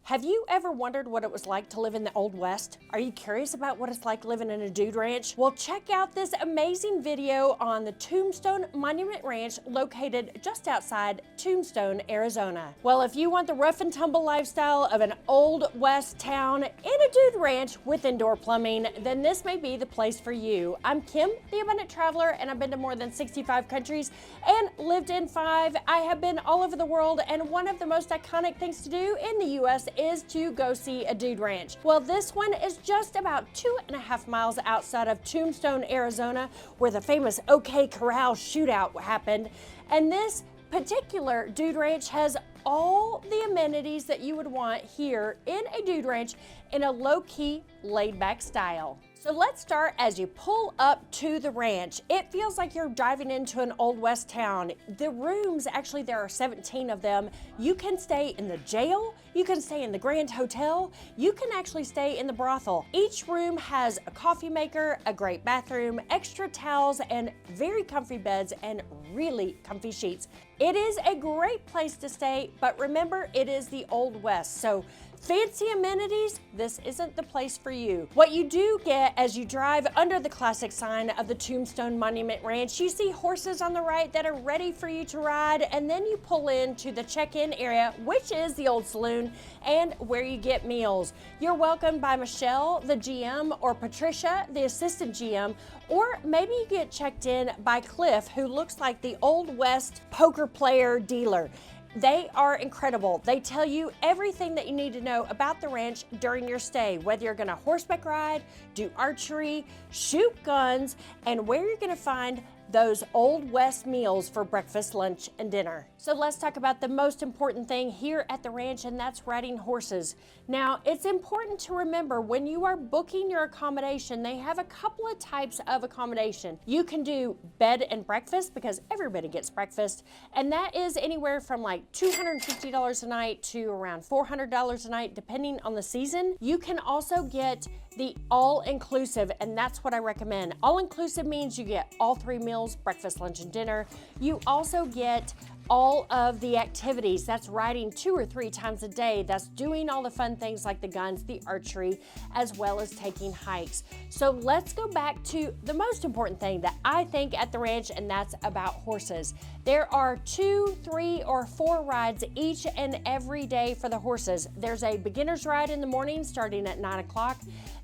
Have you ever wondered what it was like to live in the Old West? Are you curious about what it's like living in a dude ranch? Well, check out this amazing video on the Tombstone Monument Ranch located just outside Tombstone, Arizona. Well, if you want the rough and tumble lifestyle of an Old West town in a dude ranch with indoor plumbing, then this may be the place for you. I'm Kim, the Abundant Traveler, and I've been to more than 65 countries and lived in 5. I have been all over the world, and one of the most iconic things to do in the U.S. is to go see a dude ranch. Well, this one is just about 2.5 miles outside of Tombstone, Arizona, where the famous OK Corral shootout happened. And this particular dude ranch has all the amenities that you would want here in a dude ranch in a low-key, laid-back style. So let's start as you pull up to the ranch. It feels like you're driving into an Old West town. The rooms, actually there are 17 of them. You can stay in the jail, you can stay in the Grand Hotel, you can actually stay in the brothel. Each room has a coffee maker, a great bathroom, extra towels, and very comfy beds and really comfy sheets. It is a great place to stay, but remember, it is the Old West, so fancy amenities, this isn't the place for you. What you do get as you drive under the classic sign of the Tombstone Monument Ranch, you see horses on the right that are ready for you to ride, and then you pull into the check-in area, which is the old saloon, and where you get meals. You're welcomed by Michelle, the GM, or Patricia, the assistant GM, or maybe you get checked in by Cliff, who looks like the Old West poker player dealer. They are incredible. They tell you everything that you need to know about the ranch during your stay, whether you're gonna horseback ride, do archery, shoot guns, and where you're gonna find those Old West meals for breakfast, lunch, and dinner. So let's talk about the most important thing here at the ranch, and that's riding horses. Now, it's important to remember when you are booking your accommodation, they have a couple of types of accommodation. You can do bed and breakfast because everybody gets breakfast, and that is anywhere from like $250 a night to around $400 a night, depending on the season. You can also get the all-inclusive, and that's what I recommend. All-inclusive means you get all 3 meals, breakfast, lunch, and dinner. You also get all of the activities. That's riding 2 or 3 times a day. That's doing all the fun things like the guns, the archery, as well as taking hikes. So let's go back to the most important thing that I think at the ranch, and that's about horses. There are 2, 3, or 4 rides each and every day for the horses. There's a beginner's ride in the morning starting at 9 o'clock.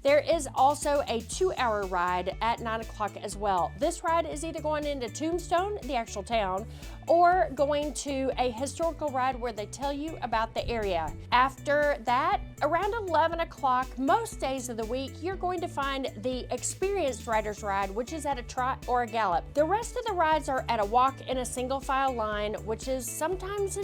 There is also a 2-hour ride at 9 o'clock as well. This ride is either going into Tombstone, the actual town, or going to a historical ride where they tell you about the area. After that, around 11 o'clock, most days of the week, you're going to find the experienced rider's ride, which is at a trot or a gallop. The rest of the rides are at a walk in a single file line, which is sometimes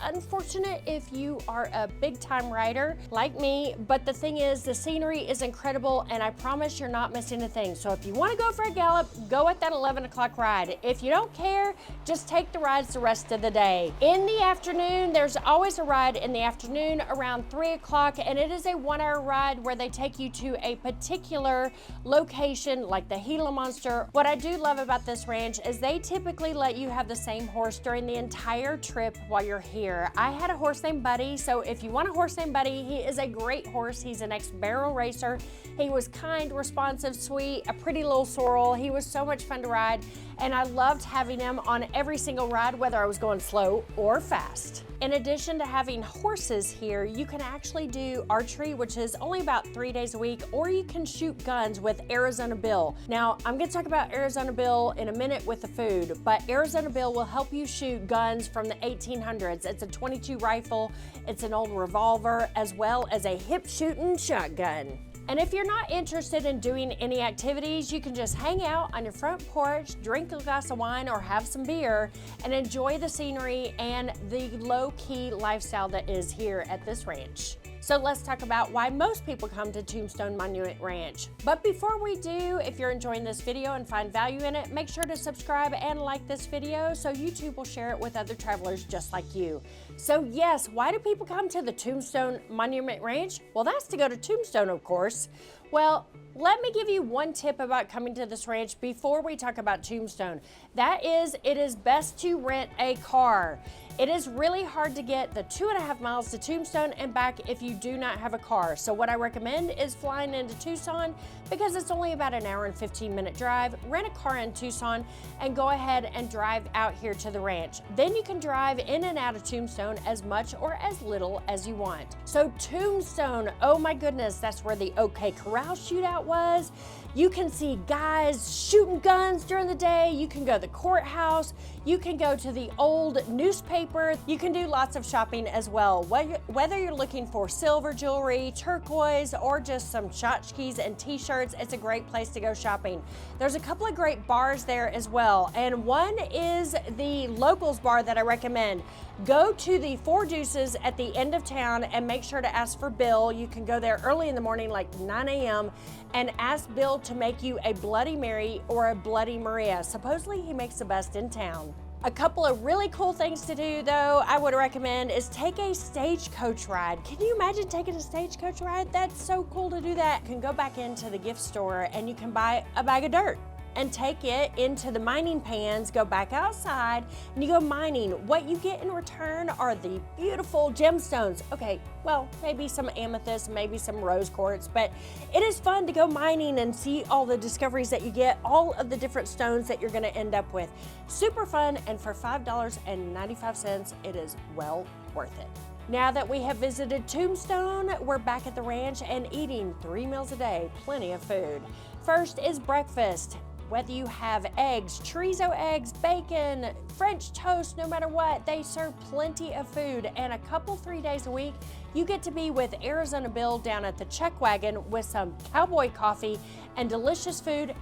unfortunate if you are a big-time rider like me, but the thing is, the scenery is incredible, and I promise you're not missing a thing. So if you want to go for a gallop, go at that 11 o'clock ride. If you don't care, just take the rides the rest of the day. In the afternoon, there's always a ride in the afternoon around 3 o'clock, and it is a 1-hour ride where they take you to a particular location like the Gila Monster. What I do love about this ranch is they typically let you have the same horse during the entire trip while you're here. I had a horse named Buddy, so if you want a horse named Buddy, he is a great horse. He's an ex-barrel racer. He was kind, responsive, sweet, a pretty little sorrel. He was so much fun to ride, and I loved having him on every single ride, whether I was going slow or fast. In addition to having horses here, you can actually do archery, which is only about 3 days a week, or you can shoot guns with Arizona Bill. Now, I'm gonna talk about Arizona Bill in a minute with the food, but Arizona Bill will help you shoot guns from the 1800s. It's a .22 rifle, it's an old revolver, as well as a hip shooting shotgun. And if you're not interested in doing any activities, you can just hang out on your front porch, drink a glass of wine or have some beer, and enjoy the scenery and the low-key lifestyle that is here at this ranch. So let's talk about why most people come to Tombstone Monument Ranch. But before we do, if you're enjoying this video and find value in it, make sure to subscribe and like this video so YouTube will share it with other travelers just like you. So yes, why do people come to the Tombstone Monument Ranch? Well, that's to go to Tombstone, of course. Well, let me give you one tip about coming to this ranch before we talk about Tombstone. That is, it is best to rent a car. It is really hard to get the 2.5 miles to Tombstone and back if you do not have a car. So what I recommend is flying into Tucson because it's only about an hour and 15-minute drive. Rent a car in Tucson and go ahead and drive out here to the ranch. Then you can drive in and out of Tombstone as much or as little as you want. So Tombstone, oh my goodness, that's where the OK Corral shootout was. You can see guys shooting guns during the day. You can go to the courthouse. You can go to the old newspaper. You can do lots of shopping as well. Whether you're looking for silver jewelry, turquoise, or just some tchotchkes and t-shirts, it's a great place to go shopping. There's a couple of great bars there as well. And one is the Locals bar that I recommend. Go to the Four Deuces at the end of town and make sure to ask for Bill. You can go there early in the morning, like 9 a.m., and ask Bill to make you a Bloody Mary or a Bloody Maria. Supposedly he makes the best in town. A couple of really cool things to do though, I would recommend is take a stagecoach ride. Can you imagine taking a stagecoach ride? That's so cool to do that. You can go back into the gift store and you can buy a bag of dirt and take it into the mining pans, go back outside, and you go mining. What you get in return are the beautiful gemstones. Okay, well, maybe some amethyst, maybe some rose quartz, but it is fun to go mining and see all the discoveries that you get, all of the different stones that you're gonna end up with. Super fun, and for $5.95, it is well worth it. Now that we have visited Tombstone, we're back at the ranch and eating 3 meals a day, plenty of food. First is breakfast. Whether you have eggs, chorizo eggs, bacon, French toast, no matter what, they serve plenty of food. And a couple, 3 days a week, you get to be with Arizona Bill down at the Check Wagon with some Cowboy coffee and delicious food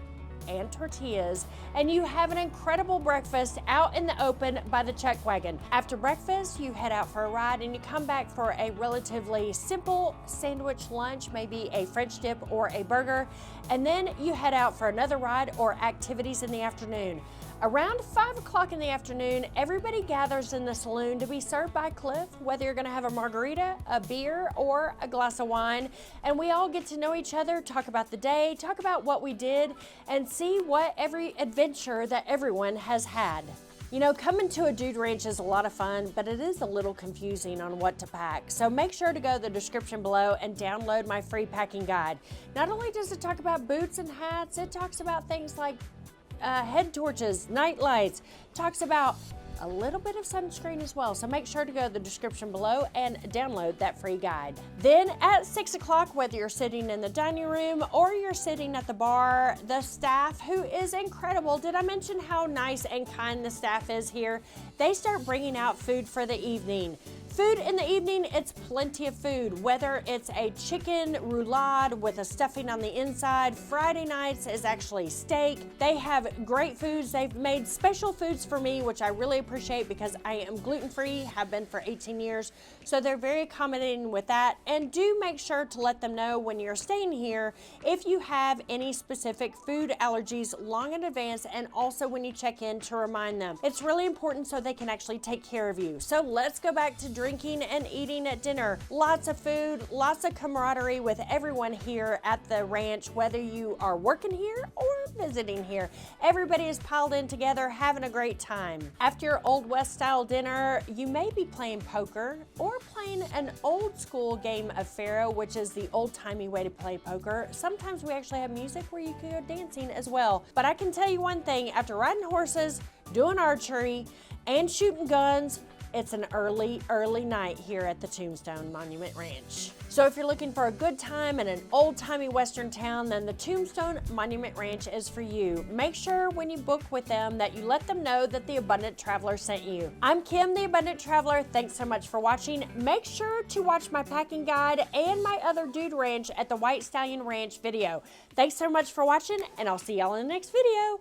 and tortillas, and you have an incredible breakfast out in the open by the Check Wagon. After breakfast, you head out for a ride and you come back for a relatively simple sandwich lunch, maybe a French dip or a burger, and then you head out for another ride or activities in the afternoon. Around 5 o'clock in the afternoon, everybody gathers in the saloon to be served by Cliff, whether you're gonna have a margarita, a beer, or a glass of wine. And we all get to know each other, talk about the day, talk about what we did, and see what every adventure that everyone has had. You know, coming to a dude ranch is a lot of fun, but it is a little confusing on what to pack. So make sure to go to the description below and download my free packing guide. Not only does it talk about boots and hats, it talks about things like head torches, night lights, talks about a little bit of sunscreen as well. So make sure to go to the description below and download that free guide. Then at 6 o'clock, whether you're sitting in the dining room or you're sitting at the bar, the staff, who is incredible. Did I mention how nice and kind the staff is here? They start bringing out food for the evening. Food in the evening, it's plenty of food, whether it's a chicken roulade with a stuffing on the inside. Friday nights is actually steak. They have great foods. They've made special foods for me, which I really appreciate because I am gluten-free, have been for 18 years. So they're very accommodating with that. And do make sure to let them know when you're staying here if you have any specific food allergies long in advance, and also when you check in to remind them. It's really important so they can actually take care of you. So let's go back to drinking and eating at dinner. Lots of food, lots of camaraderie with everyone here at the ranch, whether you are working here or visiting here. Everybody is piled in together, having a great time. After your Old West style dinner, you may be playing poker or playing an old school game of Faro, which is the old-timey way to play poker. Sometimes we actually have music where you can go dancing as well. But I can tell you one thing, after riding horses, doing archery, and shooting guns, it's an early night here at the Tombstone Monument Ranch. So if you're looking for a good time in an old-timey Western town, then the Tombstone Monument Ranch is for you. Make sure when you book with them that you let them know that the Abundant Traveler sent you. I'm Kim, the Abundant Traveler. Thanks so much for watching. Make sure to watch my packing guide and my other dude ranch at the White Stallion Ranch video. Thanks so much for watching, and I'll see y'all in the next video.